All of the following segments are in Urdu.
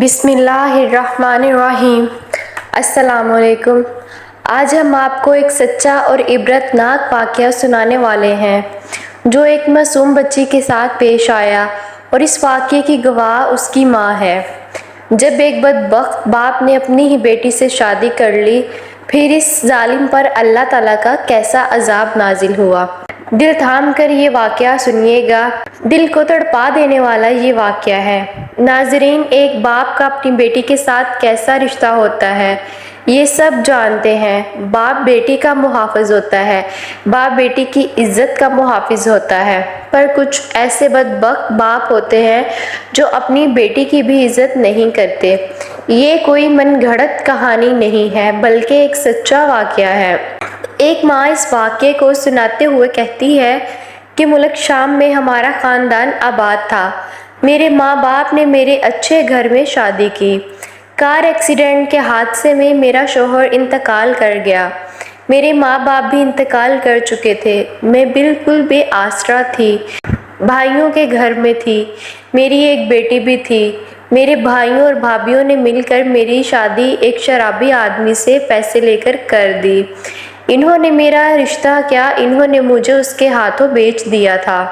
بسم اللہ الرحمن الرحیم۔ السلام علیکم۔ آج ہم آپ کو ایک سچا اور عبرتناک واقعہ سنانے والے ہیں جو ایک معصوم بچی کے ساتھ پیش آیا، اور اس واقعے کی گواہ اس کی ماں ہے۔ جب ایک بدبخت باپ نے اپنی ہی بیٹی سے شادی کر لی، پھر اس ظالم پر اللہ تعالیٰ کا کیسا عذاب نازل ہوا۔ دل تھام کر یہ واقعہ سنیے گا، دل کو تڑپا دینے والا یہ واقعہ ہے۔ ناظرین، ایک باپ کا اپنی بیٹی کے ساتھ کیسا رشتہ ہوتا ہے یہ سب جانتے ہیں۔ باپ بیٹی کا محافظ ہوتا ہے، باپ بیٹی کی عزت کا محافظ ہوتا ہے، پر کچھ ایسے بدبخت باپ ہوتے ہیں جو اپنی بیٹی کی بھی عزت نہیں کرتے۔ یہ کوئی من گھڑت کہانی نہیں ہے بلکہ ایک سچا واقعہ ہے۔ ایک ماں اس واقعے کو سناتے ہوئے کہتی ہے کہ ملک شام میں ہمارا خاندان آباد تھا۔ میرے ماں باپ نے میرے اچھے گھر میں شادی کی۔ کار ایکسیڈنٹ کے حادثے میں میرا شوہر انتقال کر گیا۔ میرے ماں باپ بھی انتقال کر چکے تھے۔ میں بالکل بے آسرا تھی، بھائیوں کے گھر میں تھی۔ میری ایک بیٹی بھی تھی۔ میرے بھائیوں اور بھابھیوں نے مل کر میری شادی ایک شرابی آدمی سے پیسے لے کر دی۔ انہوں نے میرا رشتہ کیا، انہوں نے مجھے اس کے ہاتھوں بیچ دیا تھا۔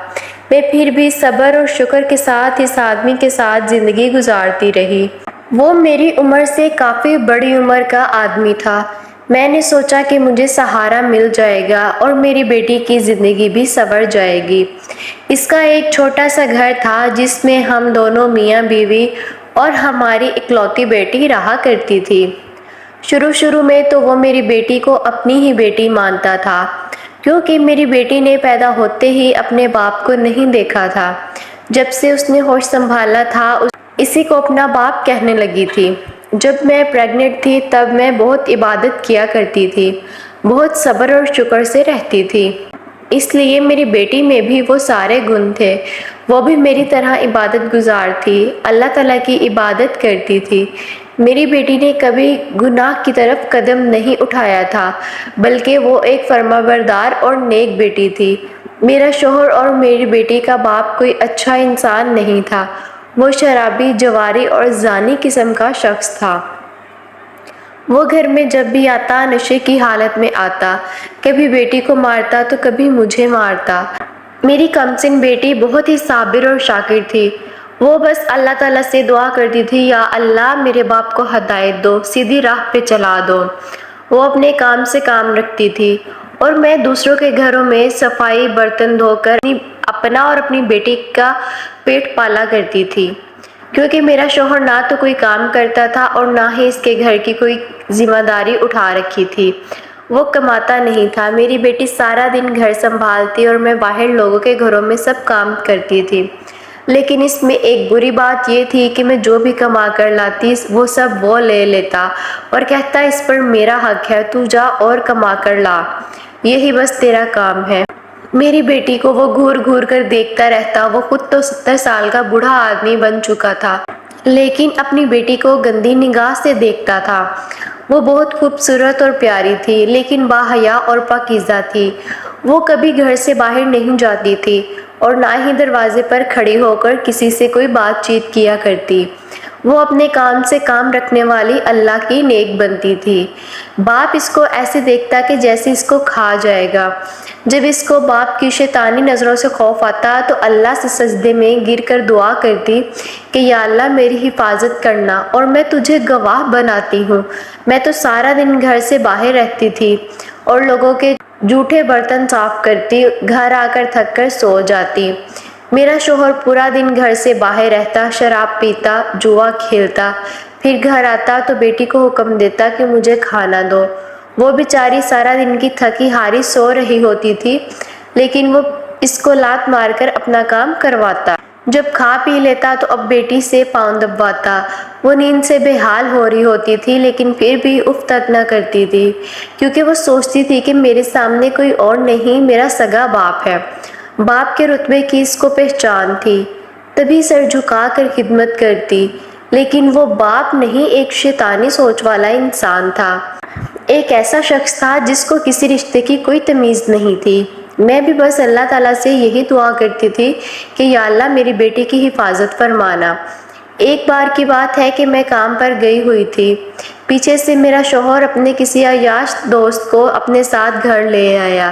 میں پھر بھی صبر اور شکر کے ساتھ اس آدمی کے ساتھ زندگی گزارتی رہی۔ وہ میری عمر سے کافی بڑی عمر کا آدمی تھا۔ میں نے سوچا کہ مجھے سہارا مل جائے گا اور میری بیٹی کی زندگی بھی سنور جائے گی۔ اس کا ایک چھوٹا سا گھر تھا جس میں ہم دونوں میاں بیوی اور ہماری اکلوتی بیٹی رہا کرتی تھی۔ شروع میں تو وہ میری بیٹی کو اپنی ہی بیٹی مانتا تھا، کیونکہ میری بیٹی نے پیدا ہوتے ہی اپنے باپ کو نہیں دیکھا تھا۔ جب سے اس نے ہوش سنبھالا تھا اسی کو اپنا باپ کہنے لگی تھی۔ جب میں پریگننٹ تھی تب میں بہت عبادت کیا کرتی تھی، بہت صبر اور شکر سے رہتی تھی، اس لیے میری بیٹی میں بھی وہ سارے گن تھے۔ وہ بھی میری طرح عبادت گزار تھی، اللہ تعالیٰ کی عبادت کرتی تھی۔ میری بیٹی نے کبھی گناہ کی طرف قدم نہیں اٹھایا تھا، بلکہ وہ ایک فرمانبردار اور نیک بیٹی تھی۔ میرا شوہر اور میری بیٹی کا باپ کوئی اچھا انسان نہیں تھا، وہ شرابی، جواری اور زانی قسم کا شخص تھا۔ وہ گھر میں جب بھی آتا نشے کی حالت میں آتا، کبھی بیٹی کو مارتا تو کبھی مجھے مارتا۔ میری کمسن بیٹی بہت ہی صابر اور شاکر تھی۔ وہ بس اللہ تعالیٰ سے دعا کرتی تھی، یا اللہ میرے باپ کو ہدایت دو، سیدھی راہ پہ چلا دو۔ وہ اپنے کام سے کام رکھتی تھی اور میں دوسروں کے گھروں میں صفائی، برتن دھو کر اپنا اور اپنی بیٹی کا پیٹ پالا کرتی تھی، کیونکہ میرا شوہر نہ تو کوئی کام کرتا تھا اور نہ ہی اس کے گھر کی کوئی ذمہ داری اٹھا رکھی تھی۔ وہ کماتا نہیں تھا۔ میری بیٹی سارا دن گھر سنبھالتی اور میں باہر لوگوں کے گھروں میں سب کام کرتی تھی، لیکن اس میں ایک بری بات یہ تھی کہ میں جو بھی کما کر لاتی وہ سب وہ لے لیتا اور کہتا اس پر میرا حق ہے، تو جا اور کما کر لا، یہی بس تیرا کام ہے۔ میری بیٹی کو وہ گھور گھور کر دیکھتا رہتا۔ وہ خود تو 70 سال کا بوڑھا آدمی بن چکا تھا، لیکن اپنی بیٹی کو گندی نگاہ سے دیکھتا تھا۔ وہ بہت خوبصورت اور پیاری تھی، لیکن باحیا اور پاکیزہ تھی۔ وہ کبھی گھر سے باہر نہیں جاتی تھی اور نہ ہی دروازے پر کھڑی ہو کر کسی سے کوئی بات چیت کیا کرتی۔ وہ اپنے کام سے کام رکھنے والی اللہ کی نیک بنتی تھی۔ باپ اس کو ایسے دیکھتا کہ جیسے اس کو کھا جائے گا۔ جب اس کو باپ کی شیطانی نظروں سے خوف آتا تو اللہ سے سجدے میں گر کر دعا کرتی کہ یا اللہ میری حفاظت کرنا، اور میں تجھے گواہ بناتی ہوں، میں تو سارا دن گھر سے باہر رہتی تھی اور لوگوں کے جھوٹے برتن صاف کرتی، گھر آ کر تھک کر سو جاتی۔ میرا شوہر پورا دن گھر سے باہر رہتا، شراب پیتا، جوا کھیلتا، پھر گھر آتا تو بیٹی کو حکم دیتا کہ مجھے کھانا دو۔ وہ بیچاری سارا دن کی تھکی ہاری سو رہی ہوتی تھی، لیکن وہ اس کو لات مار کر اپنا کام کرواتا۔ جب کھا پی لیتا تو اب بیٹی سے پاؤں دبواتا۔ وہ نیند سے بے حال ہو رہی ہوتی تھی، لیکن پھر بھی اف تک نہ کرتی تھی، کیونکہ وہ سوچتی تھی کہ میرے سامنے کوئی اور نہیں، میرا سگا باپ ہے۔ باپ کے رتبے کی اس کو پہچان تھی، تبھی سر جھکا کر خدمت کرتی، لیکن وہ باپ نہیں، ایک شیطانی سوچ والا انسان تھا، ایک ایسا شخص تھا جس کو کسی رشتے کی کوئی تمیز نہیں تھی۔ میں بھی بس اللہ تعالیٰ سے یہی دعا کرتی تھی کہ یا اللہ میری بیٹی کی حفاظت فرمانا۔ ایک بار کی بات ہے کہ میں کام پر گئی ہوئی تھی۔ پیچھے سے میرا شوہر اپنے کسی عیاش دوست کو اپنے ساتھ گھر لے آیا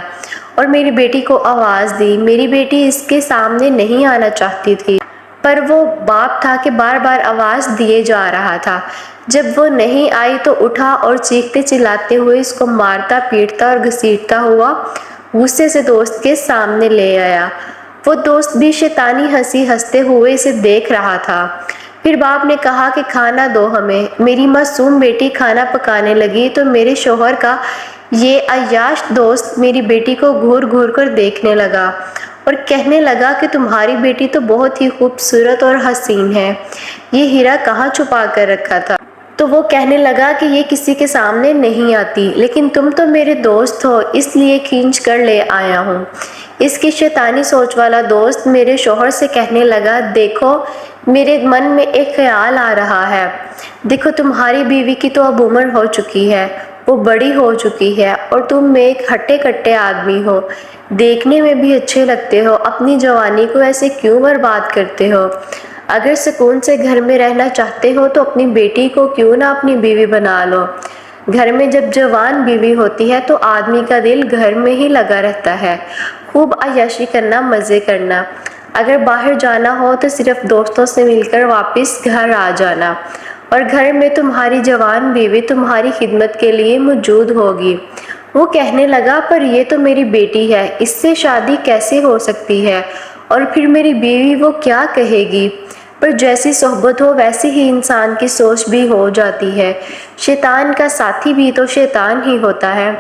اور میری بیٹی کو آواز دی۔ میری بیٹی اس کے سامنے نہیں آنا چاہتی تھی، پر وہ باپ تھا کہ بار بار آواز دیے جا رہا تھا۔ جب وہ نہیں آئی تو اٹھا اور چیختے چلاتے ہوئے اس کو مارتا پیٹتا اور گھسیٹتا ہوا غصے سے دوست کے سامنے لے آیا۔ وہ دوست بھی شیطانی ہنسی ہنستے ہوئے اسے دیکھ رہا تھا۔ پھر باپ نے کہا کہ کھانا دو ہمیں۔ میری معصوم بیٹی کھانا پکانے لگی تو میرے شوہر کا یہ عیاش دوست میری بیٹی کو گھور گھور کر دیکھنے لگا اور کہنے لگا کہ تمہاری بیٹی تو بہت ہی خوبصورت اور حسین ہے، یہ ہیرا کہاں چھپا کر رکھا تھا؟ تو وہ کہنے لگا کہ یہ کسی کے سامنے نہیں آتی، لیکن تم تو میرے دوست ہو اس لیے کھینچ کر لے آیا ہوں۔ اس کی شیطانی سوچ والا دوست میرے شوہر سے کہنے لگا، دیکھو میرے من میں ایک خیال آ رہا ہے، دیکھو تمہاری بیوی کی تو اب عمر ہو چکی ہے، وہ بڑی ہو چکی ہے اور تم ایک ہٹے کٹے آدمی ہو، دیکھنے میں بھی اچھے لگتے ہو، اپنی جوانی کو ایسے کیوں برباد کرتے ہو؟ اگر سکون سے گھر میں رہنا چاہتے ہو تو اپنی بیٹی کو کیوں نہ اپنی بیوی بنا لو۔ گھر میں جب جوان بیوی ہوتی ہے تو آدمی کا دل گھر میں ہی لگا رہتا ہے، خوب عیاشی کرنا، مزے کرنا۔ اگر باہر جانا ہو تو صرف دوستوں سے مل کر واپس گھر آ جانا، اور گھر میں تمہاری جوان بیوی تمہاری خدمت کے لیے موجود ہوگی۔ وہ کہنے لگا، پر یہ تو میری بیٹی ہے، اس سے شادی کیسے ہو سکتی ہے؟ اور پھر میری بیوی وہ کیا کہے گی؟ پر جیسی صحبت ہو ویسی ہی انسان کی سوچ بھی ہو جاتی ہے۔ شیطان کا ساتھی بھی تو شیطان ہی ہوتا ہے۔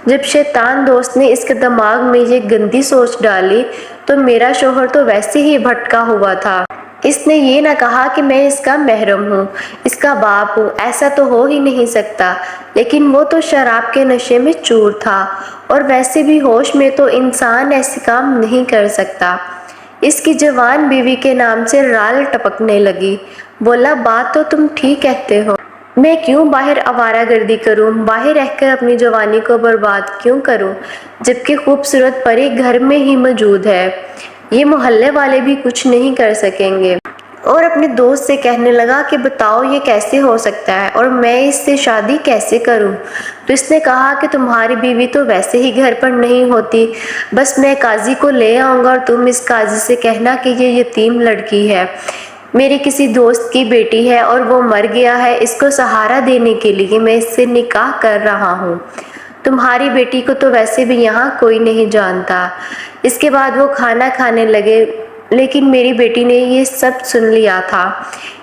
جب شیطان دوست نے اس کے دماغ میں یہ گندی سوچ ڈالی تو میرا شوہر تو ویسے ہی بھٹکا ہوا تھا۔ اس نے یہ نہ کہا کہ میں اس کا محرم ہوں، اس کا باپ ہوں، ایسا تو ہو ہی نہیں سکتا، لیکن وہ تو شراب کے نشے میں چور تھا، اور ویسے بھی ہوش میں تو انسان ایسے کام نہیں کر سکتا۔ اس کی جوان بیوی کے نام سے رال ٹپکنے لگی۔ بولا، بات تو تم ٹھیک کہتے ہو، میں کیوں باہر آوارہ گردی کروں، باہر رہ کر اپنی جوانی کو برباد کیوں کروں، جبکہ خوبصورت پری گھر میں ہی موجود ہے، یہ محلے والے بھی کچھ نہیں کر سکیں گے۔ اور اپنے دوست سے کہنے لگا کہ بتاؤ یہ کیسے ہو سکتا ہے اور میں اس سے شادی کیسے کروں؟ تو اس نے کہا کہ تمہاری بیوی تو ویسے ہی گھر پر نہیں ہوتی، بس میں قاضی کو لے آؤں گا اور تم اس قاضی سے کہنا کہ یہ یتیم لڑکی ہے، میرے کسی دوست کی بیٹی ہے اور وہ مر گیا ہے، اس کو سہارا دینے کے لیے میں اس سے نکاح کر رہا ہوں۔ تمہاری بیٹی کو تو ویسے بھی یہاں کوئی نہیں جانتا۔ اس کے بعد وہ کھانا کھانے لگے، لیکن میری بیٹی نے یہ سب سن لیا تھا۔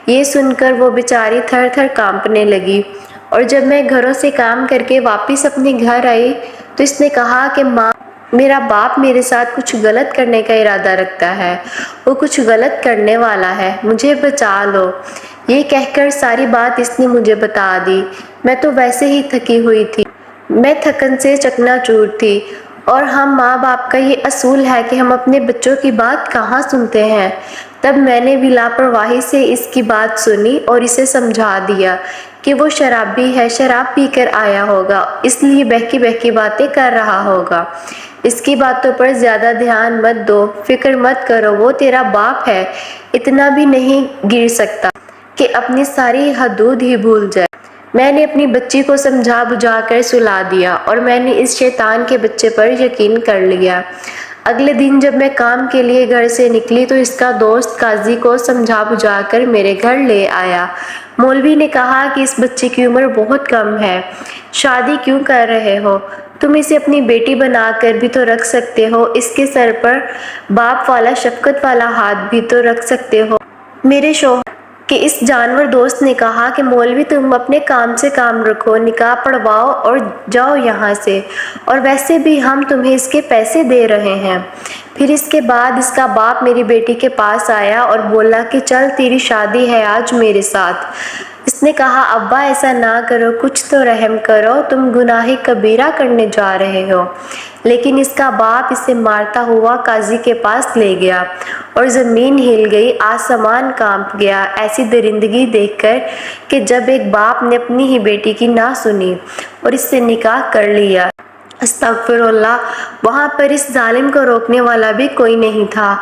یہ سن کر وہ بیچاری تھر تھر کانپنے لگی، اور جب میں گھروں سے کام کر کے واپس اپنے گھر آئی تو اس نے کہا کہ ماں، میرا باپ میرے ساتھ کچھ غلط کرنے کا ارادہ رکھتا ہے، وہ کچھ غلط کرنے والا ہے، مجھے بچا لو۔ یہ کہہ کر ساری بات اس نے مجھے بتا دی۔ میں تو ویسے ہی تھکی ہوئی تھی، میں تھکن سے چکنا چور تھی، اور ہم ماں باپ کا یہ اصول ہے کہ ہم اپنے بچوں کی بات کہاں سنتے ہیں۔ تب میں نے بھی لاپرواہی سے اس کی بات سنی اور اسے سمجھا دیا کہ وہ شرابی ہے، شراب پی کر آیا ہوگا، اس لیے بہکی بہکی باتیں کر رہا ہوگا۔ اس کی باتوں پر زیادہ دھیان مت دو، فکر مت کرو، وہ تیرا باپ ہے، اتنا بھی نہیں گر سکتا کہ اپنی ساری حدود ہی بھول جائے۔ میں نے اپنی بچی کو سمجھا بجھا کر سلا دیا اور میں نے اس شیطان کے بچے پر یقین کر لیا۔ اگلے دن جب میں کام کے لیے گھر سے نکلی تو اس کا دوست قاضی کو سمجھا بجھا کر میرے گھر لے آیا۔ مولوی نے کہا کہ اس بچے کی عمر بہت کم ہے، شادی کیوں کر رہے ہو؟ تم اسے اپنی بیٹی بنا کر بھی تو رکھ سکتے ہو، اس کے سر پر باپ والا شفقت والا ہاتھ بھی تو رکھ سکتے ہو۔ میرے شوہر کہ اس جانور دوست نے کہا کہ مولوی تم اپنے کام سے کام رکھو، نکاح پڑھواؤ اور جاؤ یہاں سے، اور ویسے بھی ہم تمہیں اس کے پیسے دے رہے ہیں۔ پھر اس کے بعد اس کا باپ میری بیٹی کے پاس آیا اور بولا کہ چل تیری شادی ہے آج میرے ساتھ۔ اس نے کہا ابا ایسا نہ کرو، کچھ تو رحم کرو، تم گناہ کبیرہ کرنے جا رہے ہو۔ لیکن اس کا باپ اسے مارتا ہوا قاضی کے پاس لے گیا، اور زمین ہل گئی، آسمان کانپ گیا ایسی درندگی دیکھ کر کہ جب ایک باپ نے اپنی ہی بیٹی کی نہ سنی اور اس سے نکاح کر لیا۔ استغفراللہ، وہاں پر اس ظالم کو روکنے والا بھی کوئی نہیں تھا۔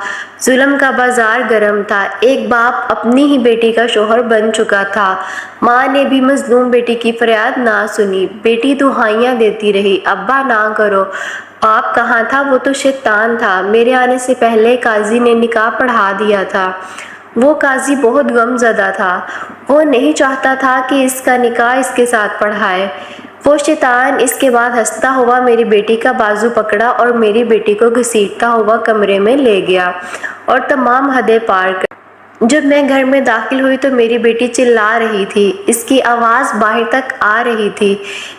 ظلم کا بازار گرم تھا۔ ایک باپ اپنی ہی بیٹی کا شوہر بن چکا تھا۔ ماں نے بھی مظلوم بیٹی کی فریاد نہ سنی۔ بیٹی دہائیاں دیتی رہی، ابا نہ کرو۔ باپ کہاں تھا؟ وہ تو شیطان تھا۔ میرے آنے سے پہلے قاضی نے نکاح پڑھا دیا تھا۔ وہ قاضی بہت غم زدہ تھا۔ وہ نہیں چاہتا تھا کہ اس کا نکاح اس کے ساتھ پڑھائے۔ وہ شیطان اس کے بعد ہنستا ہوا میری بیٹی کا بازو پکڑا اور میری بیٹی کو گھسیٹتا ہوا کمرے میں لے گیا اور تمام حدیں پار کر۔ جب میں گھر میں داخل ہوئی تو میری بیٹی چلا رہی تھی۔ اس کی آواز باہر تک آ رہی تھی۔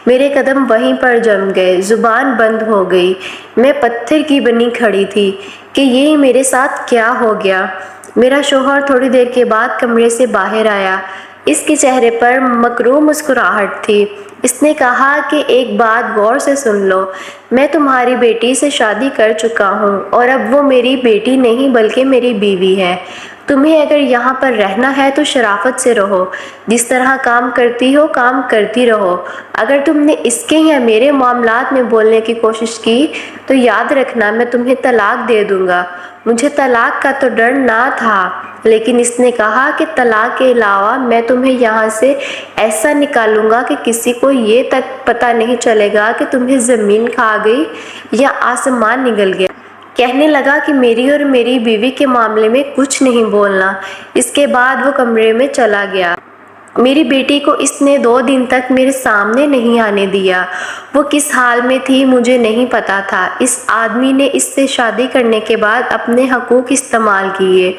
میرے قدم وہیں پر جم گئے، زبان بند ہو گئی۔ میں پتھر کی بنی کھڑی تھی کہ یہ میرے ساتھ کیا ہو گیا۔ میرا شوہر تھوڑی دیر کے بعد کمرے سے باہر آیا۔ اس کے چہرے پر مکروہ مسکراہٹ تھی۔ اس نے کہا کہ ایک بات غور سے سن لو، میں تمہاری بیٹی سے شادی کر چکا ہوں اور اب وہ میری بیٹی نہیں بلکہ میری بیوی ہے۔ تمہیں اگر یہاں پر رہنا ہے تو شرافت سے رہو، جس طرح کام کرتی ہو کام کرتی رہو۔ اگر تم نے اس کے یا میرے معاملات میں بولنے کی کوشش کی تو یاد رکھنا میں تمہیں طلاق دے دوں گا۔ مجھے طلاق کا تو ڈر نہ تھا، لیکن اس نے کہا کہ طلاق کے علاوہ میں تمہیں یہاں سے ایسا نکالوں گا کہ کسی کو یہ تک پتہ نہیں چلے گا کہ تمہیں زمین کھا گئی یا آسمان نگل گیا۔ کہنے لگا کہ میری اور میری بیوی کے معاملے میں کچھ نہیں بولنا۔ اس کے بعد وہ کمرے میں چلا گیا۔ میری بیٹی کو اس نے 2 دن تک میرے سامنے نہیں آنے دیا۔ وہ کس حال میں تھی مجھے نہیں پتا تھا۔ اس آدمی نے اس سے شادی کرنے کے بعد اپنے حقوق استعمال کیے۔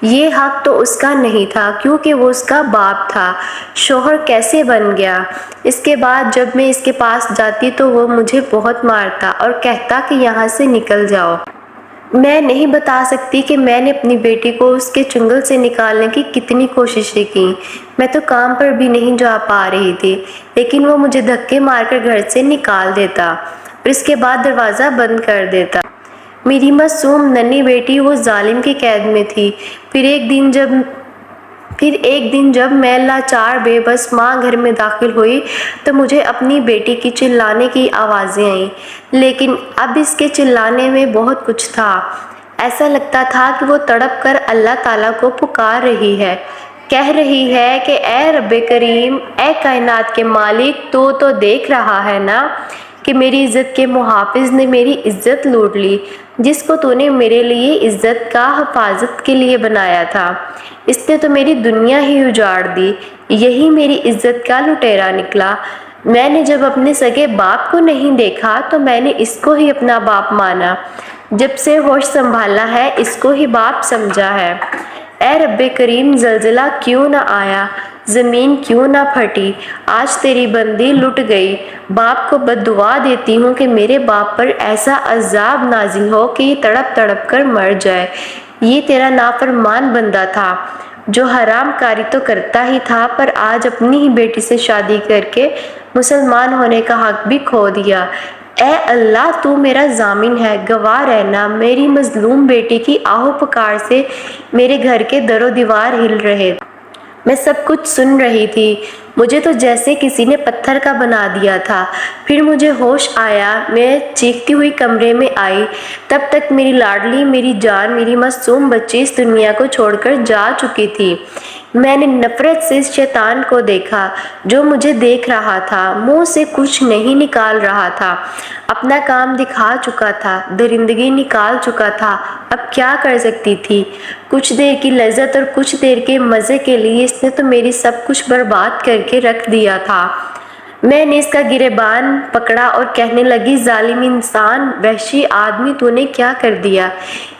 یہ حق تو اس کا نہیں تھا کیونکہ وہ اس کا باپ تھا۔ شوہر کیسے بن گیا؟ اس کے بعد جب میں اس کے پاس جاتی تو وہ مجھے بہت مارتا اور کہتا کہ یہاں سے نکل جاؤ۔ میں نہیں بتا سکتی کہ میں نے اپنی بیٹی کو اس کے چنگل سے نکالنے کی کتنی کوششیں کیں۔ میں تو کام پر بھی نہیں جا پا رہی تھی، لیکن وہ مجھے دھکے مار کر گھر سے نکال دیتا اور اس کے بعد دروازہ بند کر دیتا۔ میری معصوم ننھی بیٹی وہ ظالم کی قید میں تھی۔ پھر ایک دن جب میں لاچار بے بس ماں گھر میں داخل ہوئی تو مجھے اپنی بیٹی کی چلانے کی آوازیں آئیں، لیکن اب اس کے چلانے میں بہت کچھ تھا۔ ایسا لگتا تھا کہ وہ تڑپ کر اللہ تعالیٰ کو پکار رہی ہے، کہہ رہی ہے کہ اے رب کریم، اے کائنات کے مالک، تو دیکھ رہا ہے نا کہ میری عزت کے محافظ نے میری عزت لوٹ لی، جس کو تو نے میرے لیے عزت کا حفاظت کے لیے بنایا تھا۔ اس نے تو میری دنیا ہی اجاڑ دی، یہی میری عزت کا لٹیرا نکلا۔ میں نے جب اپنے سگے باپ کو نہیں دیکھا تو میں نے اس کو ہی اپنا باپ مانا۔ جب سے ہوش سنبھالا ہے اس کو ہی باپ سمجھا ہے۔ اے رب کریم، زلزلہ کیوں نہ آیا، زمین کیوں نہ پھٹی، آج تیری بندی لٹ گئی۔ باپ کو بد دعا دیتی ہوں کہ میرے باپ پر ایسا عذاب نازل ہو کہ یہ تڑپ تڑپ کر مر جائے۔ یہ تیرا نافرمان بندہ تھا جو حرام کاری تو کرتا ہی تھا، پر آج اپنی ہی بیٹی سے شادی کر کے مسلمان ہونے کا حق بھی کھو دیا۔ اے اللہ، تو میرا ضامن ہے، گواہ رہنا، میری مظلوم بیٹی کی آہو پکار سے میرے گھر کے در و دیوار ہل رہے۔ میں سب کچھ سن رہی تھی۔ مجھے تو جیسے کسی نے پتھر کا بنا دیا تھا۔ پھر مجھے ہوش آیا، میں چیختی ہوئی کمرے میں آئی۔ تب تک میری لاڈلی، میری جان، میری معصوم بچی اس دنیا کو چھوڑ کر جا چکی تھی۔ میں نے نفرت سے اس شیطان کو دیکھا جو مجھے دیکھ رہا تھا، منہ سے کچھ نہیں نکال رہا تھا، اپنا کام دکھا چکا تھا، درندگی نکال چکا تھا۔ اب کیا کر سکتی تھی؟ کچھ دیر کی لذت اور کچھ دیر کے مزے کے لیے اس نے تو میری سب کچھ برباد کر کے رکھ دیا تھا۔ میں نے اس کا گریبان پکڑا اور کہنے لگی، ظالم انسان، وحشی آدمی، تو نے کیا کر دیا؟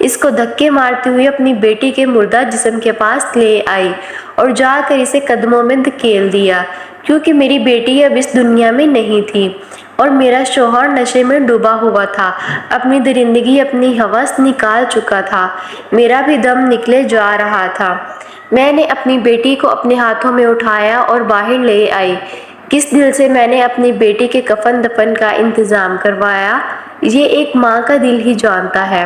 اس کو دھکے مارتے ہوئے اپنی بیٹی کے مردہ جسم کے پاس لے آئی اور جا کر اسے قدموں میں دھکیل دیا، کیونکہ میری بیٹی اب اس دنیا میں نہیں تھی اور میرا شوہر نشے میں ڈوبا ہوا تھا، اپنی درندگی، اپنی ہوس نکال چکا تھا، میرا بھی دم نکلے جا رہا تھا۔ میں نے اپنی بیٹی کو اپنے ہاتھوں میں اٹھایا اور باہر لے آئی۔ کس دل سے میں نے اپنی بیٹی کے کفن دفن کا انتظام کروایا، یہ ایک ماں کا دل ہی جانتا ہے۔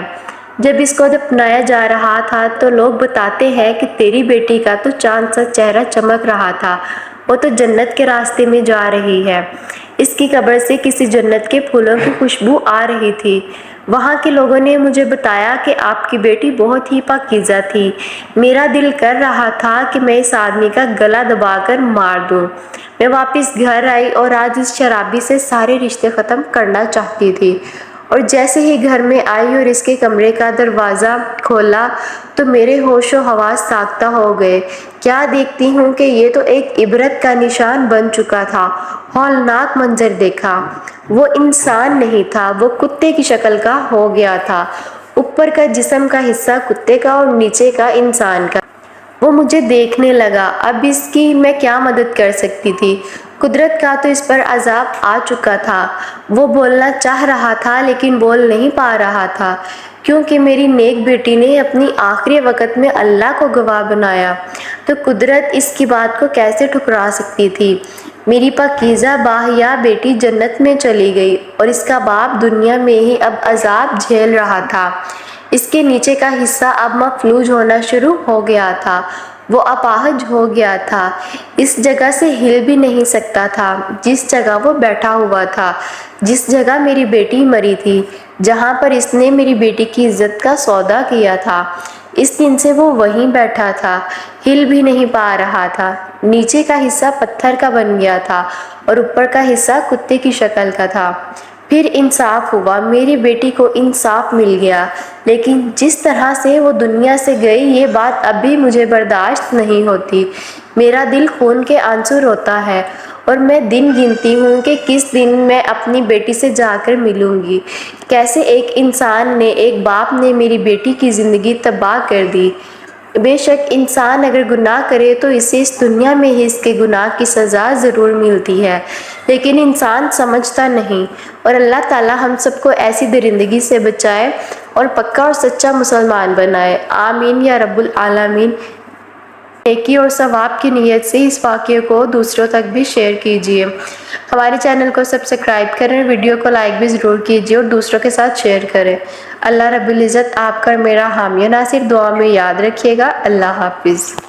جب اس کو دفنایا جا رہا تھا تو لوگ بتاتے ہیں کہ تیری بیٹی کا تو چاند سا چہرہ چمک رہا تھا، وہ تو جنت کے راستے میں جا رہی ہے۔ اس کی قبر سے کسی جنت کے پھولوں کی خوشبو آ رہی تھی۔ وہاں کے لوگوں نے مجھے بتایا کہ آپ کی بیٹی بہت ہی پاکیزہ تھی۔ میرا دل کر رہا تھا کہ میں اس آدمی کا گلا دبا کر مار دوں۔ میں واپس گھر آئی اور آج اس شرابی سے سارے رشتے ختم کرنا چاہتی تھی، اور جیسے ہی گھر میں آئی اور اس کے کمرے کا دروازہ کھولا تو میرے ہوش و حواس ساختہ ہو گئے۔ کیا دیکھتی ہوں کہ یہ تو ایک عبرت کا نشان بن چکا تھا۔ ہولناک منظر دیکھا۔ وہ انسان نہیں تھا، وہ کتے کی شکل کا ہو گیا تھا۔ اوپر کا جسم کا حصہ کتے کا اور نیچے کا انسان کا۔ وہ مجھے دیکھنے لگا۔ اب اس کی میں کیا مدد کر سکتی تھی؟ قدرت کا تو اس پر عذاب آ چکا تھا۔ وہ بولنا چاہ رہا تھا لیکن بول نہیں پا رہا تھا، کیونکہ میری نیک بیٹی نے اپنی آخری وقت میں اللہ کو گواہ بنایا، تو قدرت اس کی بات کو کیسے ٹھکرا سکتی تھی؟ میری پاکیزہ باحیا بیٹی جنت میں چلی گئی اور اس کا باپ دنیا میں ہی اب عذاب جھیل رہا تھا۔ اس کے نیچے کا حصہ اب مفلوج ہونا شروع ہو گیا تھا۔ وہ اپاہج ہو گیا تھا، اس جگہ سے ہل بھی نہیں سکتا تھا جس جگہ وہ بیٹھا ہوا تھا، جس جگہ میری بیٹی مری تھی، جہاں پر اس نے میری بیٹی کی عزت کا سودا کیا تھا۔ اس دن سے وہ وہیں بیٹھا تھا، ہل بھی نہیں پا رہا تھا۔ نیچے کا حصہ پتھر کا بن گیا تھا اور اوپر کا حصہ کتے کی شکل کا تھا۔ پھر انصاف ہوا، میری بیٹی کو انصاف مل گیا، لیکن جس طرح سے وہ دنیا سے گئی یہ بات اب بھی مجھے برداشت نہیں ہوتی۔ میرا دل خون کے آنسو روتا ہے اور میں دن گنتی ہوں کہ کس دن میں اپنی بیٹی سے جا کر ملوں گی۔ کیسے ایک انسان نے، ایک باپ نے میری بیٹی کی زندگی تباہ کر دی۔ بے شک انسان اگر گناہ کرے تو اسے اس دنیا میں ہی اس کے گناہ کی سزا ضرور ملتی ہے، لیکن انسان سمجھتا نہیں، اور اللہ تعالی ہم سب کو ایسی درندگی سے بچائے اور پکا اور سچا مسلمان بنائے۔ آمین یا رب العالمین۔ نیکی اور ثواب کی نیت سے اس واقعے کو دوسروں تک بھی شیئر کیجیے۔ ہمارے چینل کو سبسکرائب کریں، ویڈیو کو لائک بھی ضرور کیجیے اور دوسروں کے ساتھ شیئر کریں۔ اللہ رب العزت آپ کا اور میرا حامی ناصر، دعا میں یاد رکھیے گا۔ اللہ حافظ۔